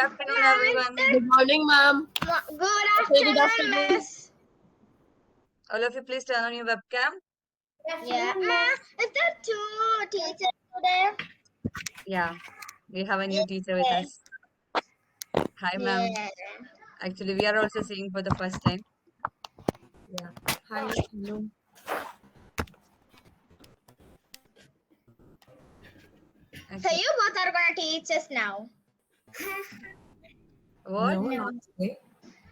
afternoon, everyone. Good morning, ma'am. Good Good afternoon, afternoon. miss. All of you, please turn on your webcam. Yeah. Is there two teachers today? Yeah, we have a new teacher with us. Hi, ma'am. Yeah. Actually, we are also seeing for the first time. Yeah. Hi. Hello. So Okay. you both are gonna teach us now. What? No, not today.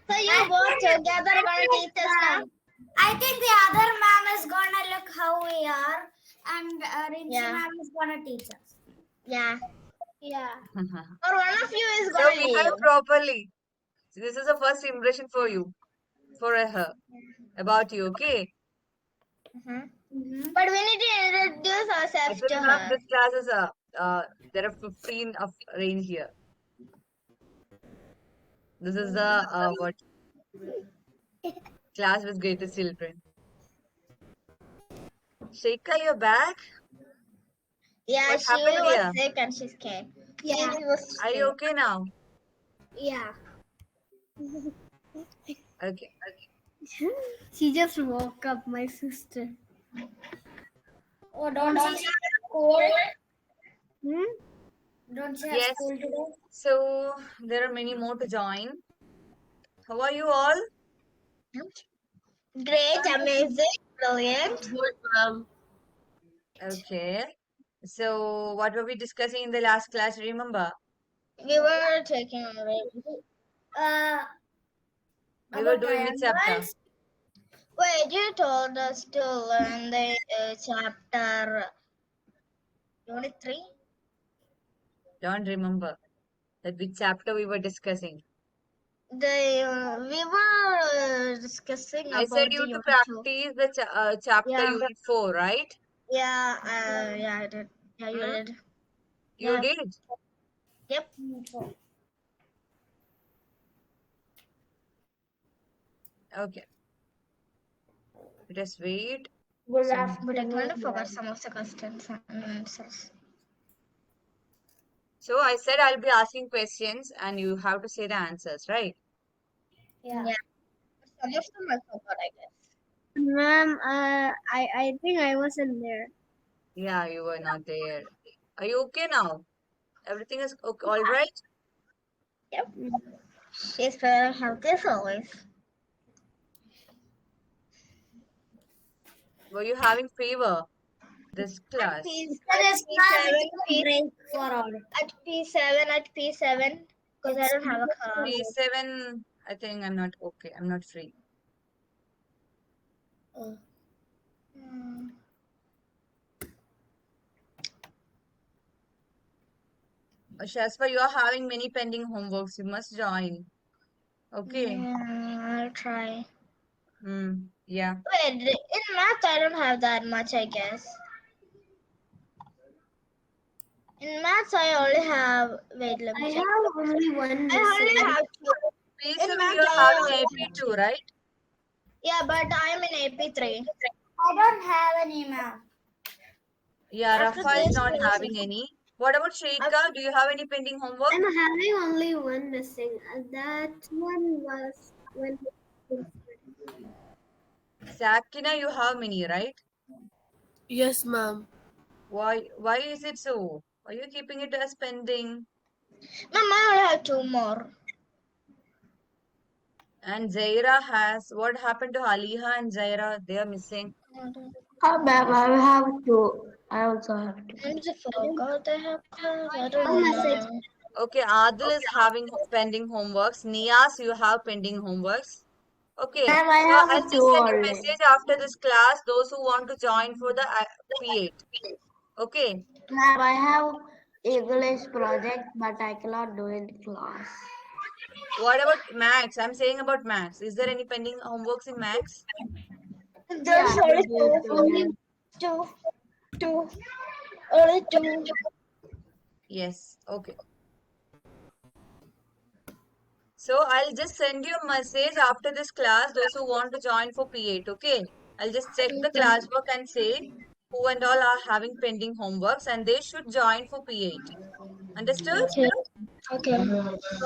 So you both together are gonna teach us now. I think the other ma'am is gonna look how we are, and Rinchi Yeah. ma'am is gonna teach us. Yeah. Yeah. Or one of you is So gonna behave leave. properly. So this is the first impression for you, for her, about you. Okay. But we need to introduce ourselves Actually, to ma'am, her. this class is there are 15 of range here. This is the what class with greatest children. Sheikha, you're back. Yeah, What she happened was here? sick and she's scared. Yeah. She was Are you okay now? Yeah. Okay. She just woke up, my sister. Oh, don't she have school? Don't she have Yes. school today? So there are many more to join. How are you all? great, amazing, brilliant. Good, ma'am. Okay. So what were we discussing in the last class? Remember? We were taking already. We were About doing which chapter? triangles. Wait, you told us to learn the chapter unit 3? Don't remember that which chapter we were discussing. We were discussing I about said the you to unit 2. practice the chapter Yeah. unit 4, right? Yeah, I did. Yeah, you Hmm? did. You Yeah. did? Yep. Okay. Just wait. Good But I afternoon. kind of forgot some of the questions and answers. So I said I'll be asking questions and you have to say the answers, right? Yeah. Some of them I forgot, I guess. Ma'am, I think I wasn't there. Yeah, you were not there. Are you okay now? Everything is okay, all right? Yep. She's very healthy as always. Were you having fever this class? This class is a break for all. At P7, because I don't have a car. P7, I think I'm not okay. I'm not free. Shaspa, you are having many pending homeworks. You must join. Okay. Yeah, I'll try. Yeah. Wait, in math I don't have that much, I guess. In maths I only have, wait, let me check. have only one. I only have 2. P7, math, you are I having have AP2, right? Yeah, but I'm in AP3. I don't have any, ma'am. Yeah, After Rafa is this, not we'll having any. What about Sheikha? Do you have any pending homework? I'm having only one missing. That one was when. Sakina, you have many, right? Yes, ma'am. Why is it so? Are you keeping it as pending? Mom, I only have 2 more. And Zaira has, what happened to Aliha and Zaira? They are missing. Ma'am, I have to. I also have to. I just forgot I have class. I don't know. Okay, Adil is having pending homeworks. Niyas, you have pending homeworks. Okay, Ma'am, I so have I'll just two send a only. message after this class, those who want to join for the P8. Okay, Ma'am, I have English project, but I cannot do it in class. what about Max? I'm saying about Max. Is there any pending homeworks in Max? There's Yeah, only we'll do it only together. two. Only 2. Yes, okay. So I'll just send you a message after this class, those who want to join for P8, okay? I'll just check the classwork and say who and all are having pending homeworks and they should join for P8. Understood? Okay.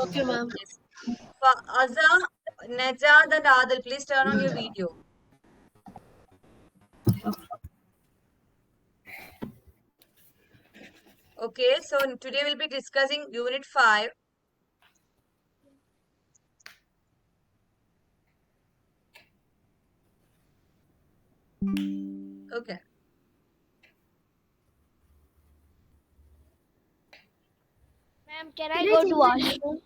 Okay, ma'am. Yes. For Azza, Najad and Adil, please turn on your video. Okay, so today we'll be discussing Unit 5. Okay. Ma'am, can I go to washroom?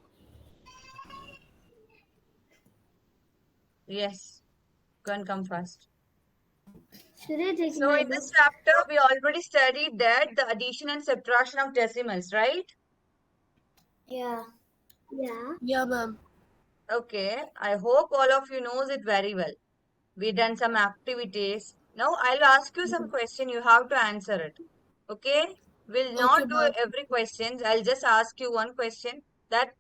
Yes. Go and come fast. Should I take So my in this chapter, we already studied that the addition and subtraction of decimals, right? Yeah. Yeah. Yeah, ma'am. Okay. I hope all of you knows it very well. We done some activities. Now I'll ask you some question. You have to answer it. Okay? We'll Okay, not do ma'am. every question. I'll just ask you one question that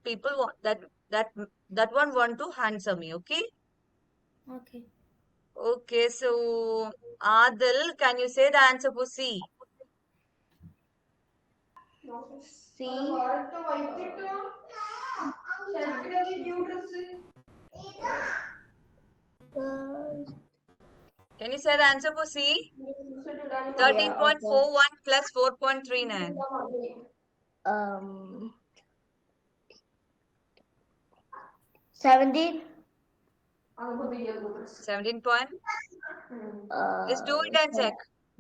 people want that one want to answer me. Okay? Okay. Okay. So Adil, can you say the answer for C? C. Can you say the answer for C? Yeah, okay. 13.41 plus 4.39. 17. 17 point. Just do it and check.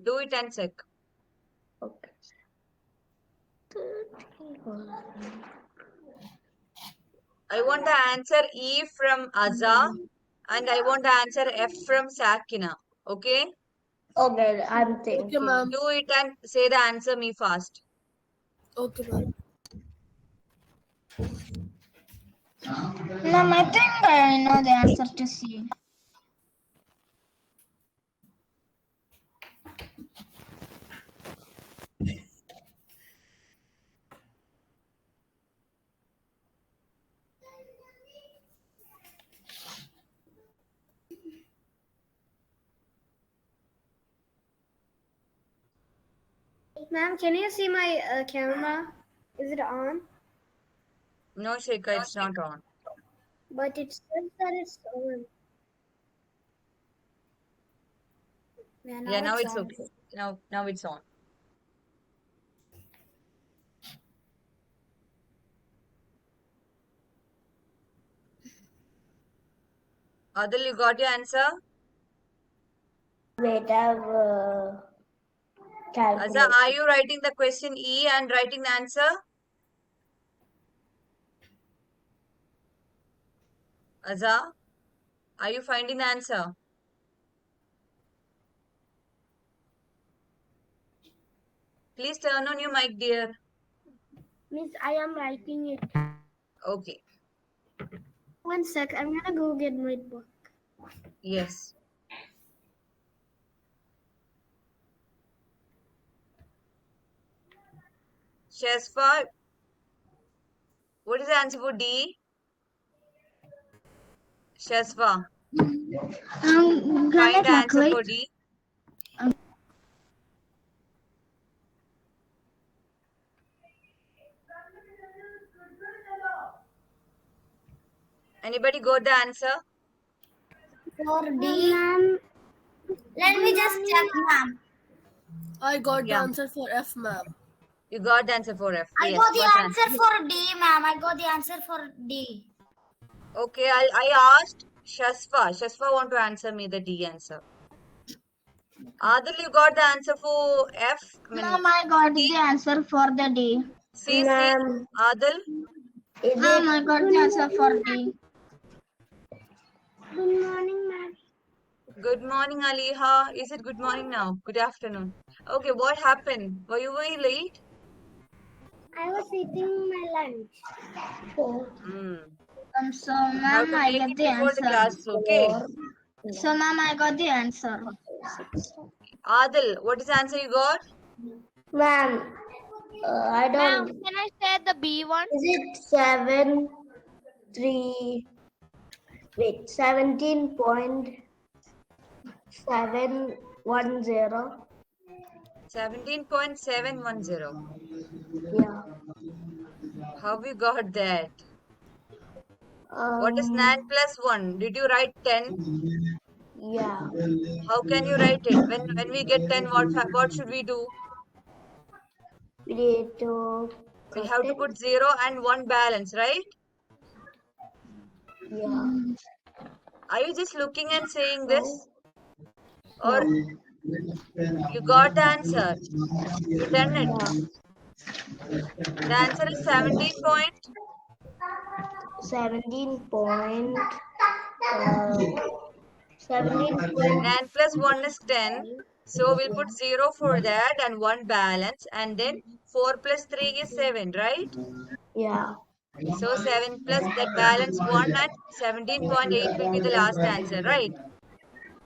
Do it and check. Okay. I want the answer E from Azza and I want the answer F from Sakina. Okay? Okay, I'm Okay, thinking. ma'am. Do it and say the answer me fast. Okay, ma'am. Ma'am, I think I know the answer to C. Ma'am, can you see my camera? Is it on? No, Shekha, it's not on. But it says that it's on. Yeah, now it's okay. Now it's on. Adil, you got your answer? Wait, I've Azza, calculated. are you writing the question E and writing the answer? Azza, are you finding the answer? Please turn on your mic, dear. Miss, I am writing it. Okay. 1 sec. I'm gonna go get my book. Yes. Shesfa, what is the answer for D? Shesfa, Can I find the answer for calculate? D. Anybody got the answer? For D. Ma'am, Let me just check, ma'am. I got the Yeah. answer for F, ma'am. You got the answer for F. I Yes, got the got answer for D, ma'am. I got the answer for D. Okay, I asked Shasfa. Shasfa want to answer me the D answer. Adil, you got the answer for F. Ma'am, I got D. the answer for the D. C. Ma'am, Adil. is Ma'am, I it got the answer for D. good morning, ma'am. Good morning, Aliha. Is it good morning now? Good afternoon. Okay, what happened? Were you very late? I was eating my lunch. Hmm. So, Have ma'am, to I take get it the before the answer. class, okay? So, ma'am, I got the answer. Adil, what is the answer you got? ma'am? I Ma'am, don't. can I say the B one? Is it 7 3? Wait, 17.710. 17.710. Yeah. How How you got that? What is 9 plus 1? Did you write 10? Yeah. How can you write it? When we get 10, what should we do? We need to We cut have to it. put 0 and 1 balance, right? Yeah. Are you just looking and saying No. this? Or you got the answer? Written it. The answer is 17 point. 17 17.5. 9 plus 1 is 10. So we'll put 0 for that and 1 balance. And then 4 plus 3 is 7, right? Yeah. So 7 plus that balance 1 and 17.8 will be the last answer, right?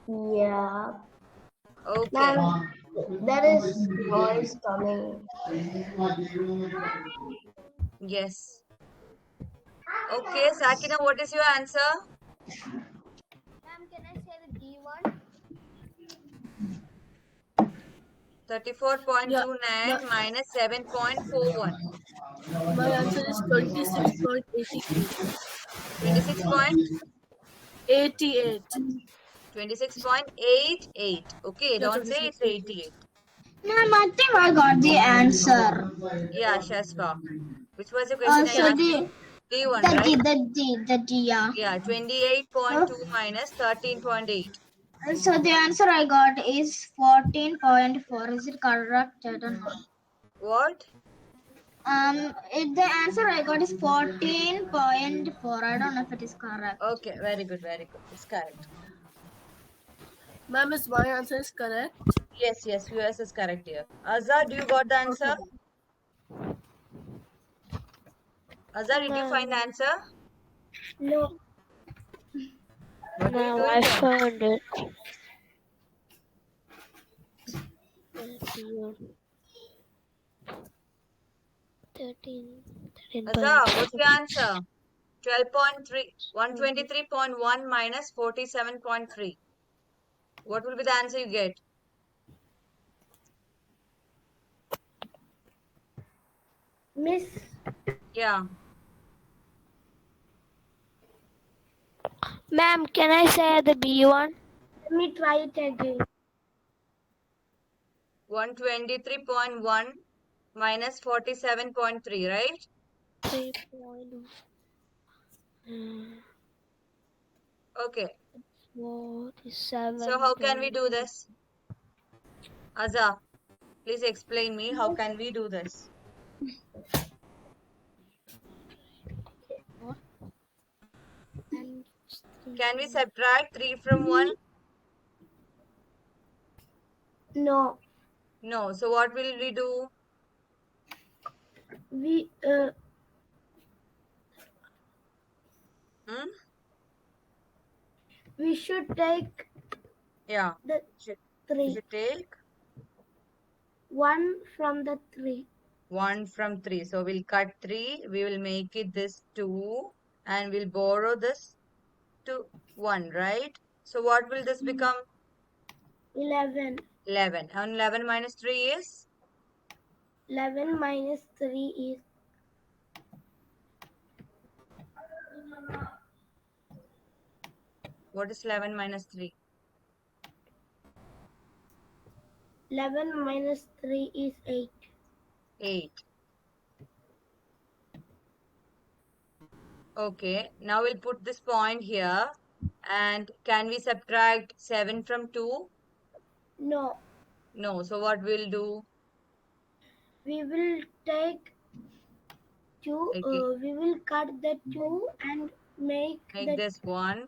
Yeah. Okay. Ma'am, there is noise coming. Yes. Okay, Sakina, what is your answer? Ma'am, can I say the D1? 34.29 minus 7.41. My answer is 26.88. 26 point? 88. 26.88. Okay, Yeah, don't say 26, it's 88. Ma'am, I think I got the answer. Yeah, Shasva. Which was the question I So asked you? the D1, the right? D the D the D yeah. Yeah, 28.2 minus 13.8. So the answer I got is 14.4. Is it correct? I don't know. What? The answer I got is 14.4. I don't know if it is correct. Okay, very good, very good. It's correct. Ma'am, is my answer is correct? Yes, yes, yours is correct here. Azhar, do you got the answer? Azhar, did you find the answer? No. What are you Now doing I then? found it. 13, 13 Azhar, what's your point. answer? 12.3, 123.1 minus 47.3. What will be the answer you get? Miss, Yeah. Ma'am, can I say the B1? let me try it again. 123.1 minus 47.3, right? 3.47. Okay. So how can we do this? Azhar, please explain me how can we do this? Can we subtract 3 from 1? No. No. So what will we do? We Hmm? we should take Yeah. the Should, we 3. should take 1 from the 3. 1 from 3. So we'll cut 3. We will make it this 2. And we'll borrow this to 1, right? So what will this become? 11. 11. And 11 minus 3 is? 11 minus 3 is What is 11 minus 3? 11 minus 3 is 8. 8. Okay. Now we'll put this point here. And can we subtract 7 from 2? No. No. So what we'll do? We will take 2. Okay. We will cut the 2 and make Make the this 1.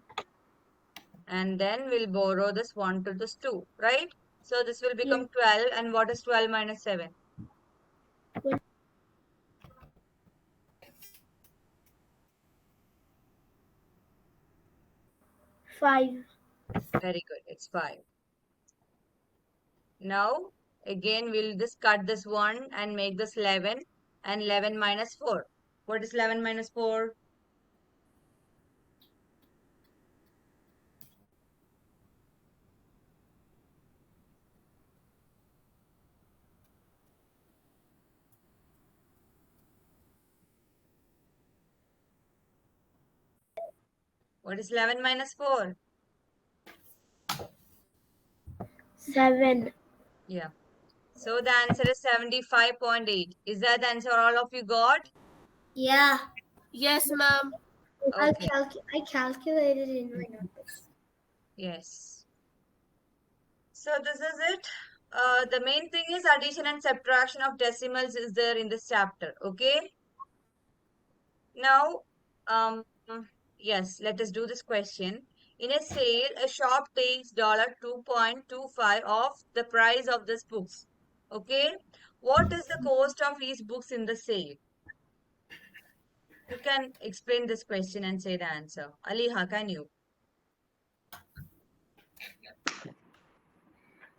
And then we'll borrow this 1 to this 2, right? So this will become 12. And what is 12 minus 7? 5. Very good. It's 5. Now, again, we'll just cut this 1 and make this 11. And 11 minus 4. What is 11 minus 4? What is 11 minus 4? 7. Yeah. So the answer is 75.8. Is that the answer all of you got? Yeah. Yes, ma'am. Okay. I calculated in my notebooks. Yes. So this is it. The main thing is addition and subtraction of decimals is there in this chapter. Okay. Now, yes, let us do this question. In a sale, a shop takes $2.25 off the price of this books. Okay. What is the cost of each books in the sale? Who can explain this question and say the answer? Aliha, can you?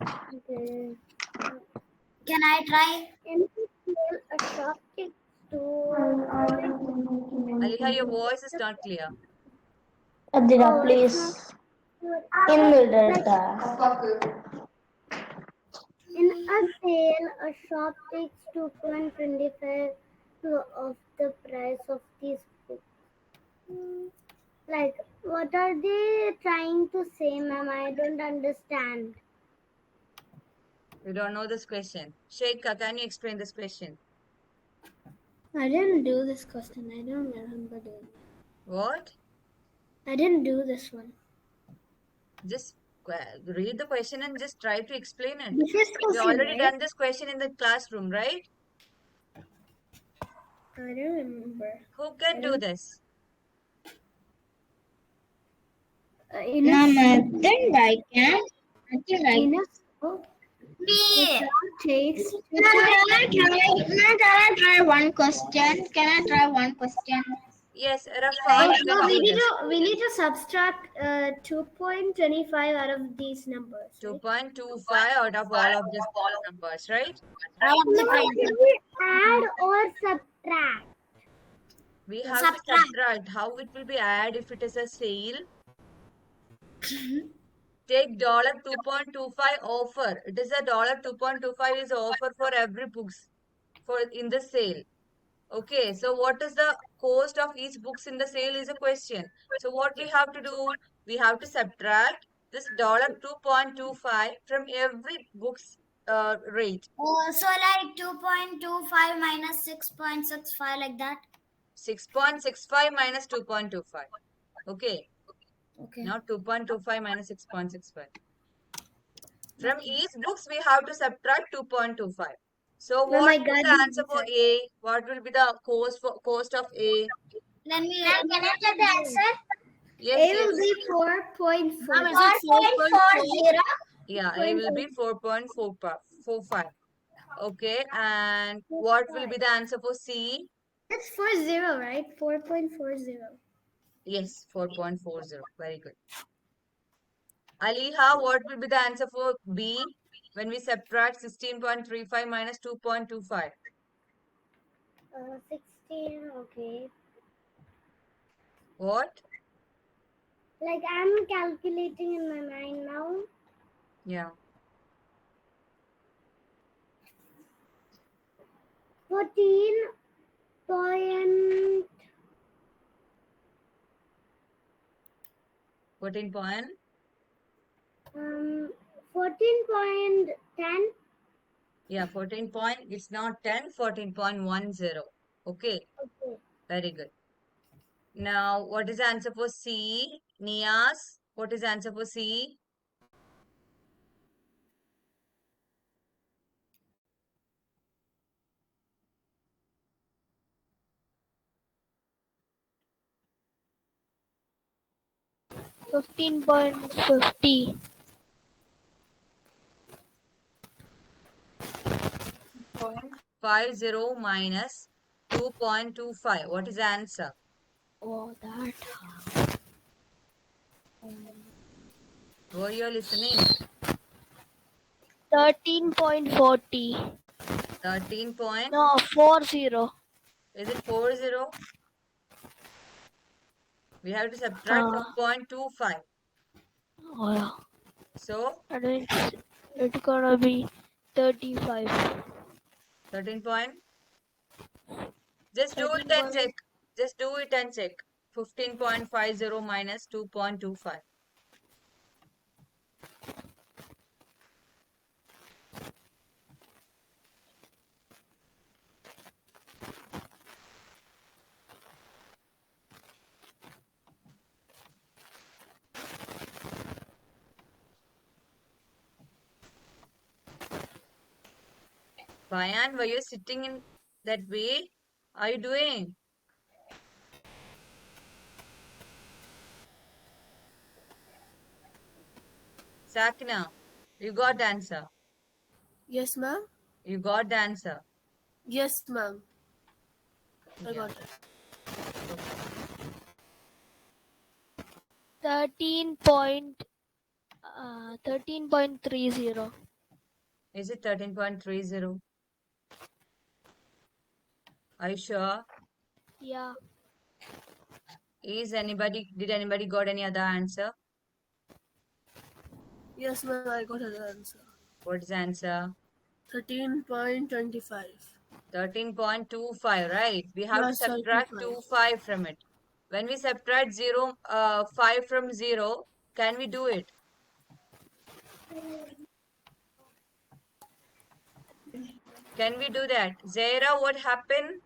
Okay. Can I try? In sale, a shop takes 2. Aliha, your voice is not clear. Adira, Oh, please. it's In like in a sale, a shop takes 2.25 of the price of these books. Like, what are they trying to say, ma'am? I don't understand. You don't know this question. Sheikha, can you explain this question? I didn't do this question. I don't remember doing it. What? I didn't do this one. Just read the question and just try to explain it. This is We question, already right? done this question in the classroom, right? I don't remember. Who can do this? In No, a nothing I can. Nothing I in a sale, the Me. shop takes Can I try one question? Can I try one question? Yes, Rafat, you can we do need this. to subtract 2.25 out of these numbers, right? 2.25 out of all of these numbers, right? Should we add or subtract? We have to subtract. How it will be add if it is a sale? Take $2.25 offer. It is a $2.25 is offer for every books for in the sale. Okay, so what is the cost of each books in the sale is a question. So what we have to do? We have to subtract this $2.25 from every book's rate. Oh, so like 2.25 minus 6.65 like that. 6.65 minus 2.25. Okay, Okay. now 2.25 minus 6.65. From each books we have to subtract 2.25. So Ma'am, what I is got the the answer for A? What will be the cost of A? Let me. Can I get the answer? Yes, A yes. will be 4.4. Ma'am, is it 4.4? Yeah, A will be 4.45. Okay, and what will be the answer for C? That's 40, right? 4.40. Yes, 4.40. Very good. Aliha, what will be the answer for B when we subtract 16.35 minus 2.25? 16, okay. What? Like, I'm calculating in my mind now. Yeah. 14 point 14 point? 14.10. Yeah, 14 point. It's not 10, 14.10. Okay, Okay. very good. Now, what is the answer for C? Nias, what is the answer for C? $15.50. 50 minus 2.25. What is the answer? Oh, that. Were you listening? 13.40. 13 point. No, 40. Is it 40? We have to subtract 2.25. Oh, yeah. So, And it's gonna be 35. 13 point. Just do it and 13. check. Just do it and check. 15.50 minus 2.25. Bayan, were you sitting in that way? How are you doing? Sakina, you got the answer. Yes, ma'am. You got the answer. Yes, ma'am. I Yeah. got it. 13.30. Is it 13.30? Are you sure? Yeah. Did anybody got any other answer? Yes, ma'am. I got an answer. What is the answer? 13.25. 13.25, right? We have to Plus subtract 25. 25 from it. When we subtract 5 from 0, can we do it? Can we do that? Zaira, what happened?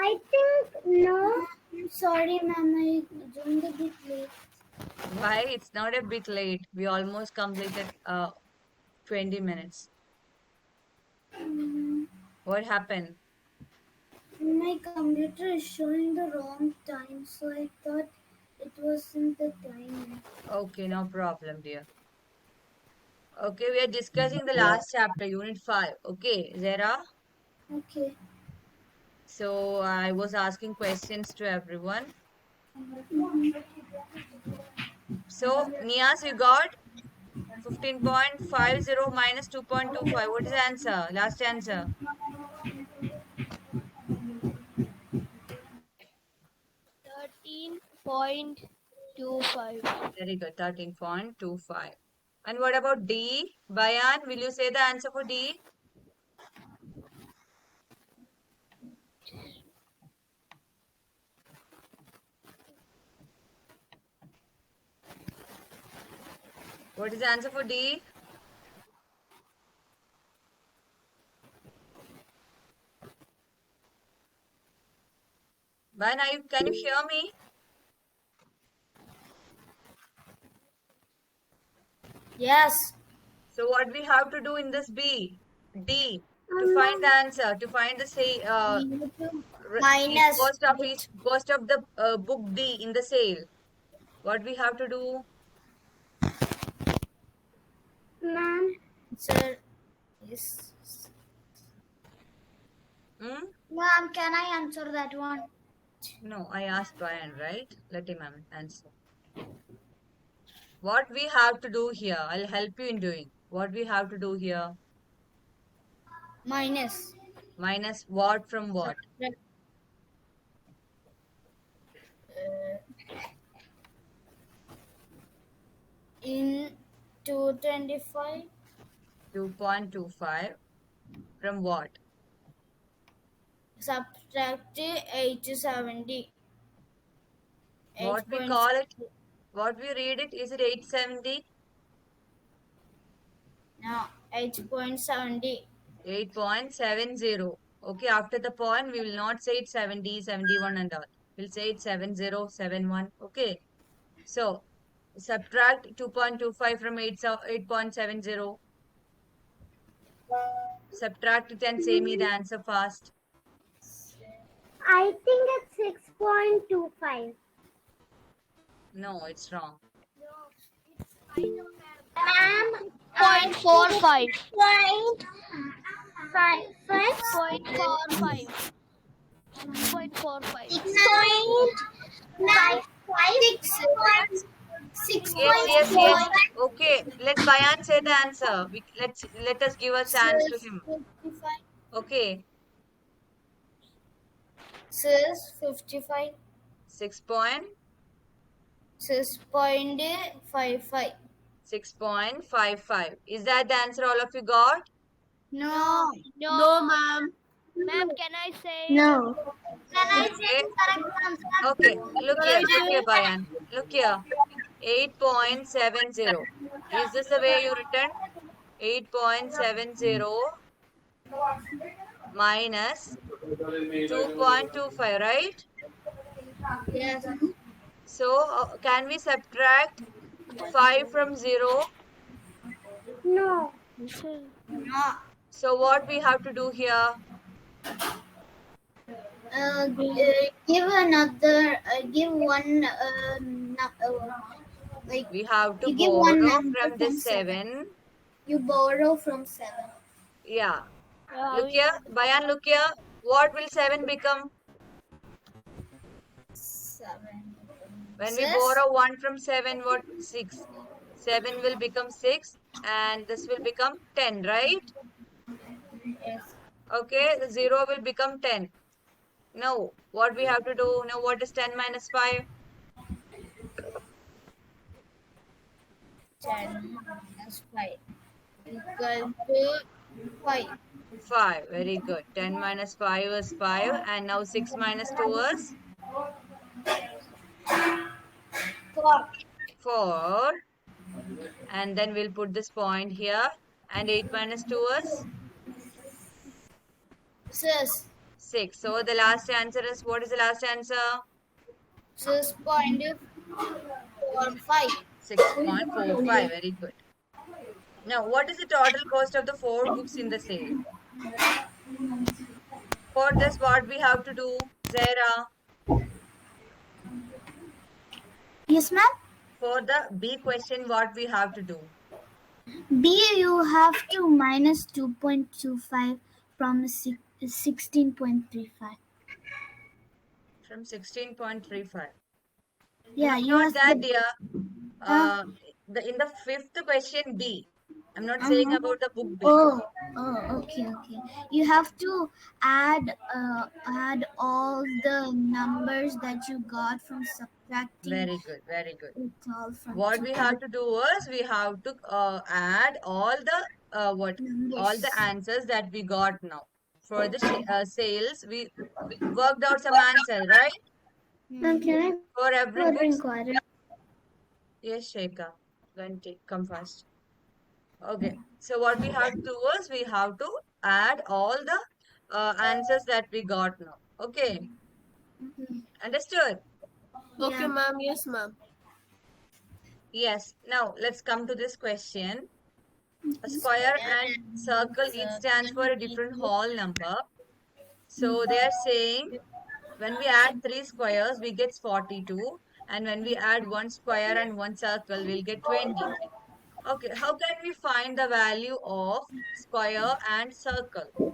I think no. I'm sorry, ma'am. I joined a bit late. Why? It's not a bit late. We almost completed 20 minutes. What happened? My computer is showing the wrong time, so I thought it wasn't the time. Okay, no problem, dear. Okay, we are discussing the last chapter, Unit 5. Okay, Zaira? Okay. So I was asking questions to everyone. So, Nias, you got 15.50 minus 2.25. What is the answer? Last answer. 13.25. Very good, 13.25. And what about D? Bayan, will you say the answer for D? What is the answer for D? Bayan, can you hear me? Yes. So what we have to do in this D, to find the answer, to find the Minus cost of the book D in the sale. What we have to do? Ma'am, Sir, yes. Hmm? Ma'am, can I answer that one? No, I asked Bayan, right? Let him answer. What we have to do here, I'll help you in doing. What we have to do here? Minus. Minus what from what? In 225, 2.25 from what? subtract 870. What we 8.70. call it? What we read it? Is it 870? No, 8.70. 8.70. Okay, after the point, we will not say it 70, 71 and all. We'll say it 70, 71. Okay. So, subtract 2.25 from 8.70. Subtract it and say me the answer fast. I think it's 6.25. No, it's wrong. Ma'am, 0.45. 6.55. 0.45. 6.95. 6. Yes. Okay, let Bayan say the answer. Let us give a chance to him. 55. Okay, Says 55. 6.55. 6.55. Is that the answer all of you got? No. No, ma'am. Ma'am, can I say? No. No. Okay. Okay. Look here, Bayan. Look here. 8.70. Is this the way you written? 8.70 minus 2.25, right? Yes. So, can we subtract 5 from 0? No. Sir, No. So, what we have to do here? Give another. Give one. Like We have to you give one borrow number from the from 7. you borrow from 7. Yeah. yeah, Look here. Bayan, look here. What will 7 become? 7. When we Six. borrow 1 from 7, what? 6. 7 will become 6 and this will become 10, right? Yes. Okay, the 0 will become 10. Now, what we have to do? Now, what is 10 minus 5? 10 minus 5 equal to 5. 5. Very good. 10 minus 5 is 5. And now 6 minus 2 is 4. 4. And then we'll put this point here. And 8 minus 2 is 6. 6. So the last answer is, what is the last answer? 6.45. 6.45. Very good. Now, what is the total cost of the 4 books in the sale? For this, what we have to do, Zaira? Yes, ma'am. For the B question, what we have to do? B, you have to minus 2.25 from 16.35. From 16.35. Yeah, No, you not have that, to. dear. In the 5th question, B. I'm not saying about the book B. Okay. You have to add all the numbers that you got from subtracting Very good, very good. it all from What we have to do is we have to add all the all numbers. the answers that we got now. For the sales, we worked out some answers, right? Ma'am, can For I every go book. drink water? Yes, Sheka. Come fast. Okay. So what we have to do is we have to add all the answers that we got now. Okay. Understood? Okay, ma'am. Yes, ma'am. Yes. Now let's come to this question. A square and circle each stands for a different whole number. So they are saying when we add 3 squares, we get 42. And when we add 1 square and 1 circle, we'll get 23. Okay, how can we find the value of square and circle?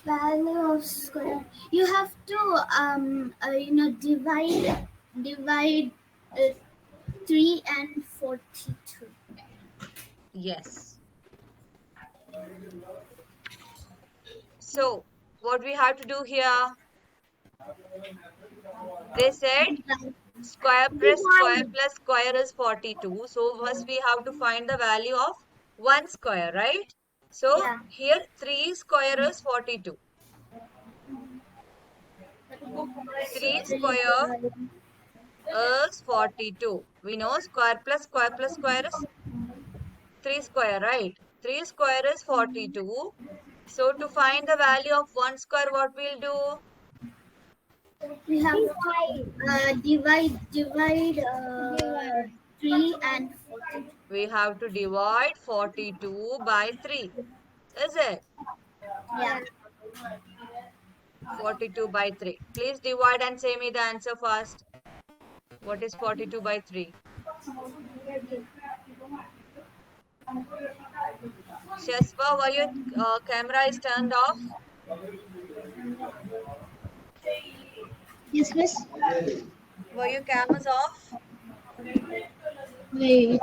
Value of square. You have to divide 3 and 42. Yes. So, what we have to do here? They said square plus square is 42. So, first we have to find the value of 1 square, right? So, Yeah. here 3 square is 42. 3 square is 42. We know square plus square is 3 square, right? 3 square is 42. So to find the value of 1 square, what we'll do? We have to divide 3 and 42. We have to divide 42 by 3. Is it? Yeah. 42 by 3. Please divide and say me the answer first. What is 42 by 3? Shaspa, why your camera is turned off? Yes, miss. Why your camera's off? Wait.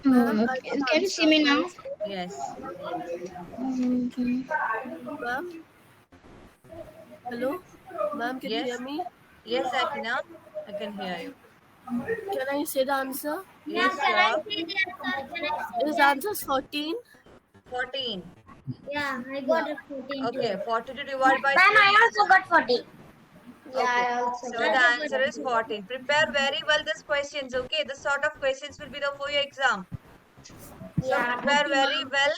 Ma'am, I Okay. got Can you see me now? Yes. Ma'am. Hello, ma'am. Can you hear Yes. me? Yes, Akina. I can hear you. Can I say the answer? Yes, sure. Is the answer 14? 14. Yeah, I got a 14 Okay, too. 42 divided by Ma'am, 3. I also got 40. Yeah, Okay, I also so got the I answer is 14. Prepare very well these questions, okay? This sort of questions will be there for your exam. So Yeah. prepare very well.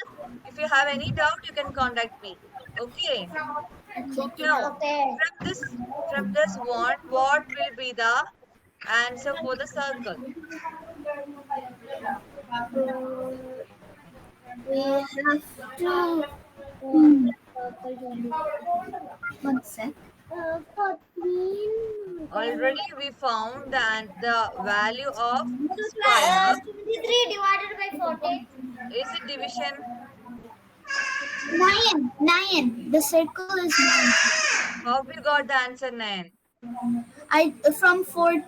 If you have any doubt, you can contact me. Okay. Okay, Now, ma'am. Okay. from this one, what will be the answer for the circle? We have to. One sec. 14. Already we found the value of square. 73 divided by 14. Is it division? 9. 9. The circle is 9. How we got the answer 9? From 14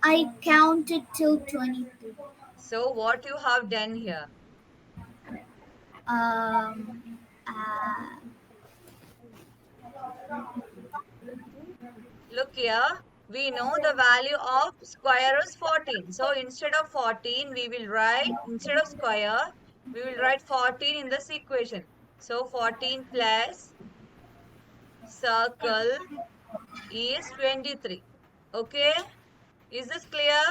I counted till 22. So what you have done here? Um. Uh, Look here. We know the value of square is 14. So instead of 14, instead of square, we will write 14 in this equation. So 14 plus circle is 23. Okay. Is this clear?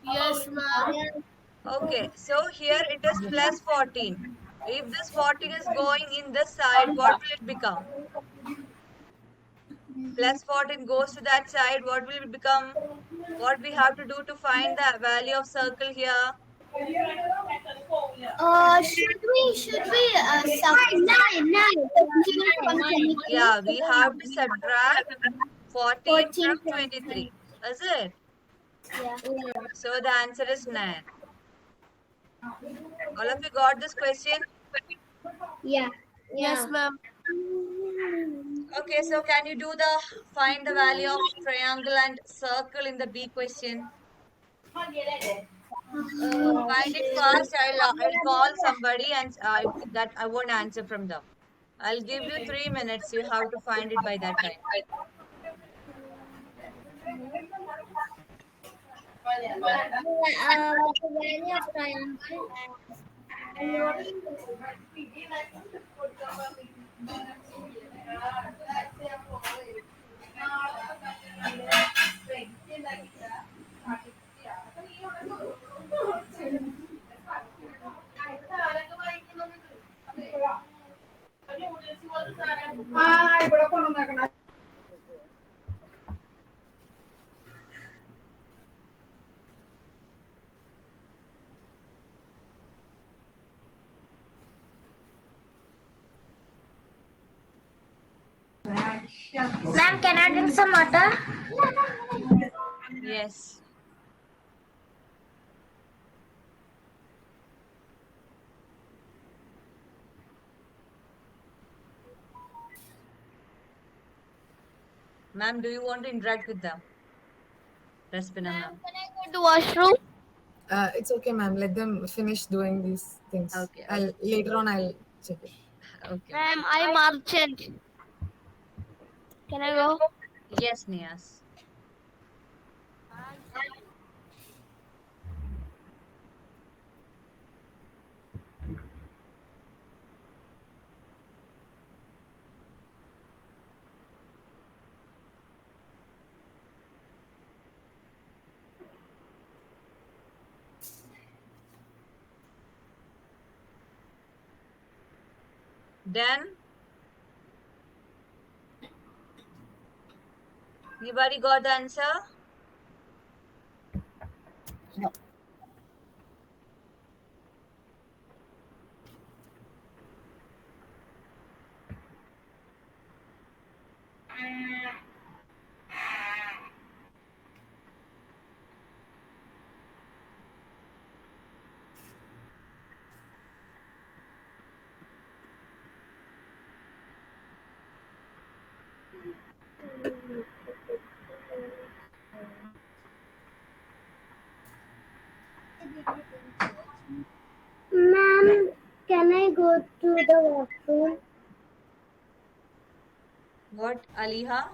Yes, ma'am. Okay. So here it is plus 14. If this 14 is going in this side, what will it become? Plus 14 goes to that side. What will it become? What we have to do to find the value of circle here? should we subtract 14 from 22? Yeah, we have to subtract 14 14 from from 23. 20. Is it? Yeah. So the answer is 9. All of you got this question? Yeah. Yes, ma'am. Okay, so can you find the value of triangle and circle in the B question? Find it fast. I'll call somebody and that I won't answer from them. I'll give you 3 minutes. You have to find it by that time. What's the value of triangle? Ma'am, can I drink some water? Yes. Ma'am, do you want to interact with them? Respina ma'am. Can I go to washroom? It's okay, ma'am. Let them finish doing these things. Okay. Later on I'll check it. Okay. Ma'am, I'm merchant. Can I go? Yes, Nias. Then, anybody got the answer? No. Ma'am, can I go to the washroom? What, Aliha?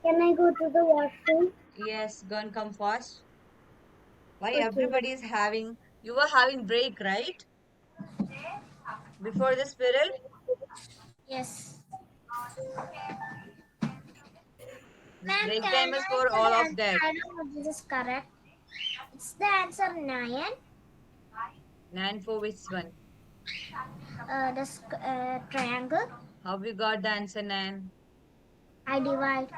Can I go to the washroom? Yes, go and come fast. Why Okay. everybody is you were having break, right? Before this period? Yes. This break can time is I for tell all the of answer? that. I don't know if this is correct. It's the answer 9. 9 for which one? Triangle. How we got the answer 9? I divide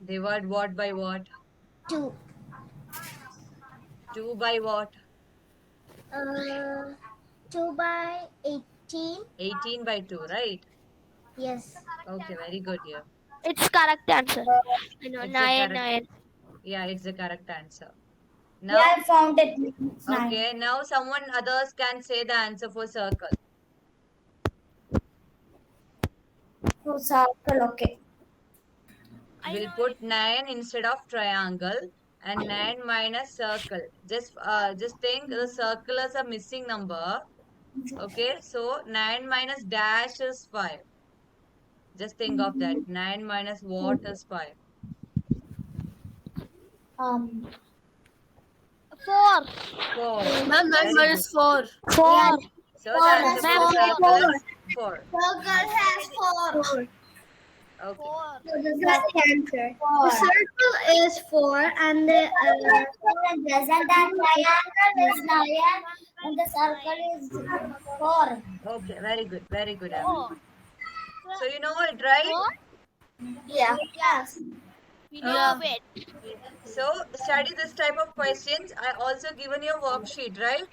Divide what by what? 2. 2 by what? 2 by 18. 18 by 2, right? Yes. Okay, very good here. It's correct answer. You know, It's a 9, correct, 9. yeah, it's the correct answer. Yeah, Now, I found it. It's 9. okay, now someone others can say the answer for circle. For circle, okay. We'll put 9 instead of triangle and 9 minus circle. Just think the circle is a missing number. Okay, so 9 minus dash is 5. Just think of that. 9 minus what is 5? 4. 4. Ma'am, 9 Very minus good. 4. 4. So the answer for the circle is 4. Circle has 4. Okay. 4. This is the answer. The circle is 4 and the Present and triangle is 9 and the circle is 4. Okay, very good. Very good. Abby. 4. So you know it, right? Yeah. Yes. We know it. So study this type of questions. I also given you a worksheet, right?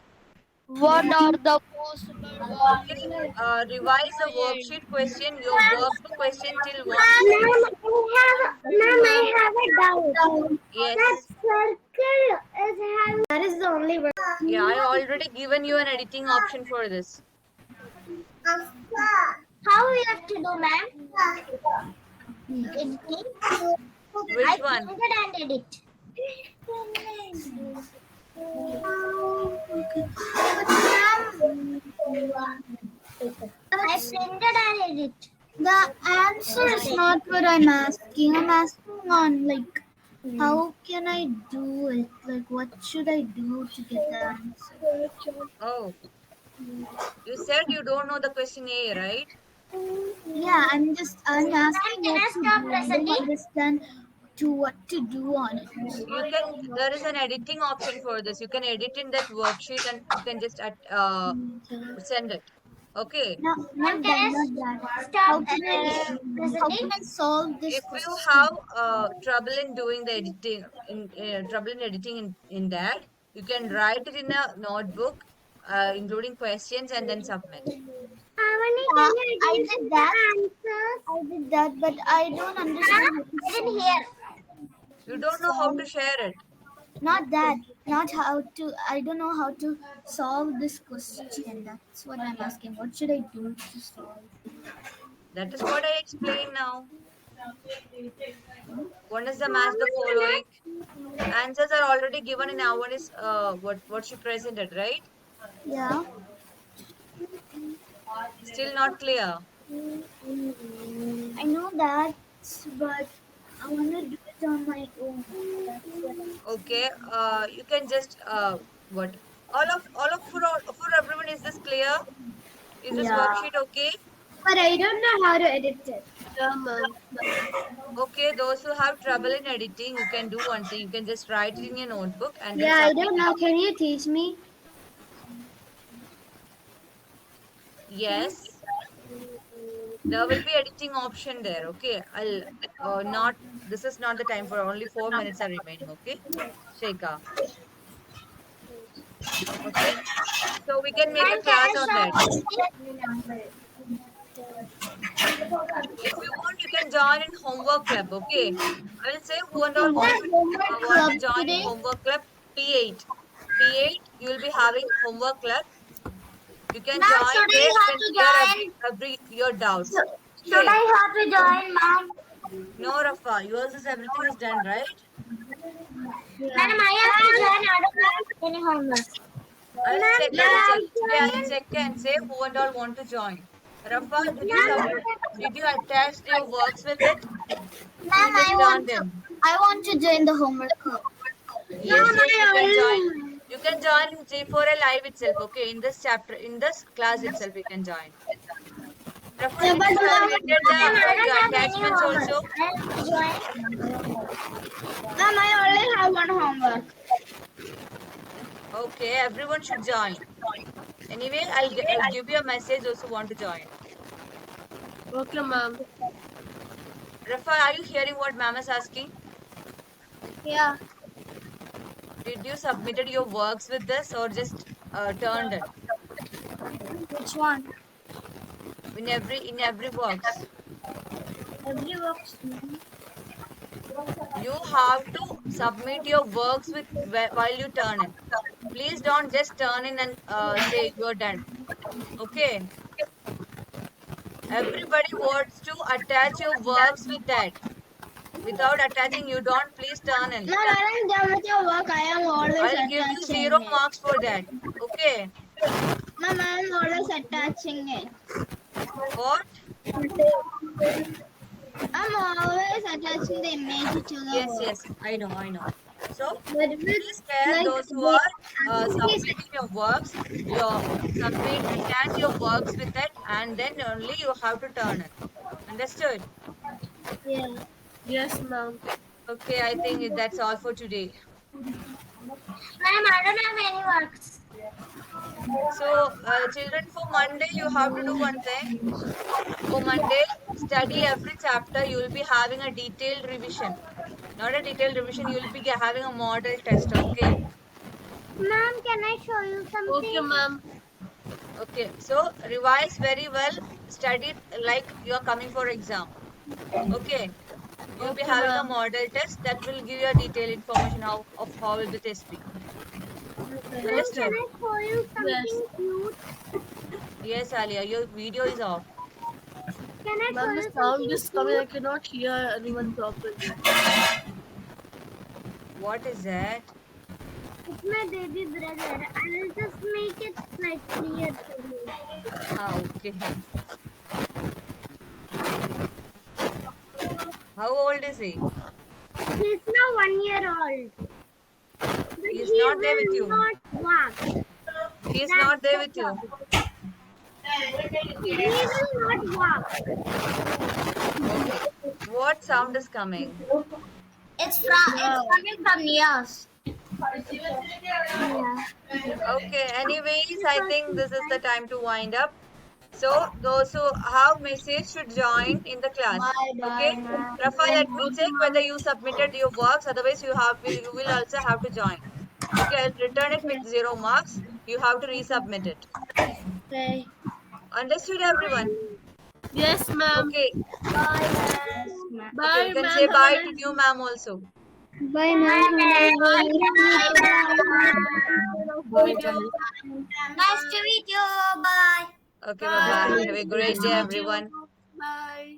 What are the possible Okay. values? Revise the worksheet question, your workbook question till 1. Ma'am, I have a doubt. Yes. That circle is having. That is the only word. Yeah, I already given you an editing option for this. How we have to do, ma'am? Editing. Which one? And edit. I printed and edit. The answer is not what I'm asking. I'm asking on like how can I do it? Like what should I do to get the answer? Oh. You said you don't know the question A, right? Yeah, I'm asking Can I what to stop do. I don't presenting? understand to what to do on it. There is an editing option for this. You can edit in that worksheet and you can just send it. Okay. No, not that, not that. How can I solve this If question? you have trouble in doing the editing, in that, you can write it in a notebook, including questions, and then submit. I did that. I did that, but I don't understand. I didn't hear. You don't know how to share it. Not that. Not how to. I don't know how to solve this question. That's what I'm asking. What should I do to solve? That is what I explained now. One is the match the following. Answers are already given in our one is what she presented, right? Yeah. Still not clear. I know that, but I want to do it on my own. That's what Okay. You can just what? All of for everyone, is this clear? Is this worksheet okay? But I don't know how to edit it. Yeah, ma'am. Okay, those who have trouble in editing, you can do one thing. You can just write it in your notebook and then Yeah, I submit don't it. know. Can you teach me? Yes. There will be editing option there. Okay. I'll not. This is not the time for only 4 minutes are remaining. Okay, Sheikha. Okay. So we can make a class on that. If you want, you can join in homework club. Okay. I will say who and all want to join in homework club. P8. P8. You will be having homework club. You can join today there you have and to clear every your doubts. Should Okay. I have to join, ma'am? No, Rafa. Yours is everything is done, right? Madam, I have to join. I don't have any homework. I'll check and say who and all want to join. Rafa, did you attach your works with it? Ma'am, You just I turn want them. I want to join the homework club. Yes, you can join. You can join J4L live itself. Okay, in this chapter, in this class itself, you can join. Rafa, did you submitted the attachments also? Ma'am, I only have one homework. Okay, everyone should join. Anyway, I'll give you a message those who want to join. Okay, ma'am. Rafa, are you hearing what ma'am is asking? Yeah. Did you submitted your works with this or just turned it? Which one? In every works. Every works. You have to submit your works with while you turn in. Please don't just turn in and say you're done. Okay. Everybody wants to attach your works with that. Without attaching, you don't please turn in. Ma'am, I am done with your work. I am always I'll give you attaching 0 it. marks for that. Okay. Ma'am, I am always attaching it. What? I'm always attaching the image to the Yes, work. yes. I know. So But with please tell like those who are submitting your works, attach your works with it, and then only you have to turn it. Understood? yeah. Yes, ma'am. Okay, I think that's all for today. Ma'am, I don't have any works. So, children, for Monday, you have to do one thing. For Monday, study every chapter. You will be having a detailed revision. Not a detailed revision, you will be having a model test, okay? Ma'am, can I show you something? Okay, ma'am. Okay, so revise very well. Study like you are coming for exam. Okay, you'll be Okay, having a ma'am. model test that will give you a detailed information of how will the test be. Understood? Can I show you something Yes. cute? Yes, Alia, your video is off. Can I show Ma'am, you the sound something is coming. I cannot hear anyone properly. What is that? It's my baby brother. I will just make it like clear to you. Ah, okay. How old is he? He's now 1 year old. But He's he not there with will you. not walk. He's That's not there the with you. problem. He will not walk. What sound is coming? It's coming from yours. Okay, anyways, I think this is the time to wind up. So, those who have message should join in the class. Okay? Rafa, let me check whether you submitted your works. Otherwise, you will also have to join. Okay, I'll return it with 0 marks. You have to resubmit it. Okay. Understood, everyone? Yes, ma'am. Okay. Bye, Okay, you can ma'am. say Have a bye nice to new ma'am also. Bye, ma'am. Bye, guys. Nice to meet you. Bye. Okay, bye-bye. Have a great day, everyone. Bye.